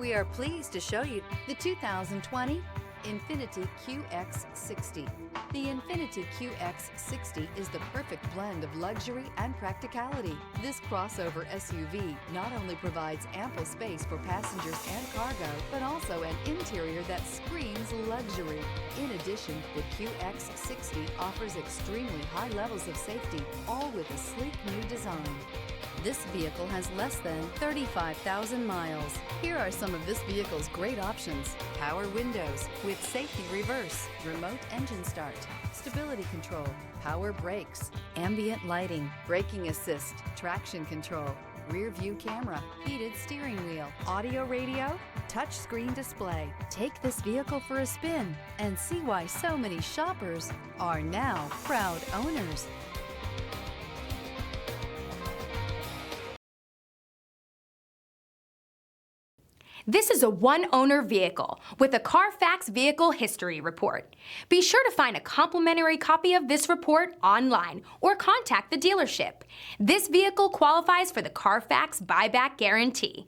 We are pleased to show you the 2020 INFINITI QX60. The INFINITI QX60 is the perfect blend of luxury and practicality. This crossover SUV not only provides ample space for passengers and cargo, but also an interior that screams luxury. In addition, the QX60 offers extremely high levels of safety, all with a sleek new design. This vehicle has less than 35,000 miles. Here are some of this vehicle's great options: power windows with safety reverse, remote engine start, stability control, power brakes, ambient lighting, braking assist, traction control, rear view camera, heated steering wheel, audio radio, touchscreen display. Take this vehicle for a spin and see why so many shoppers are now proud owners. This is a one-owner vehicle with a Carfax Vehicle History Report. Be sure to find a complimentary copy of this report online or contact the dealership. This vehicle qualifies for the Carfax Buyback Guarantee.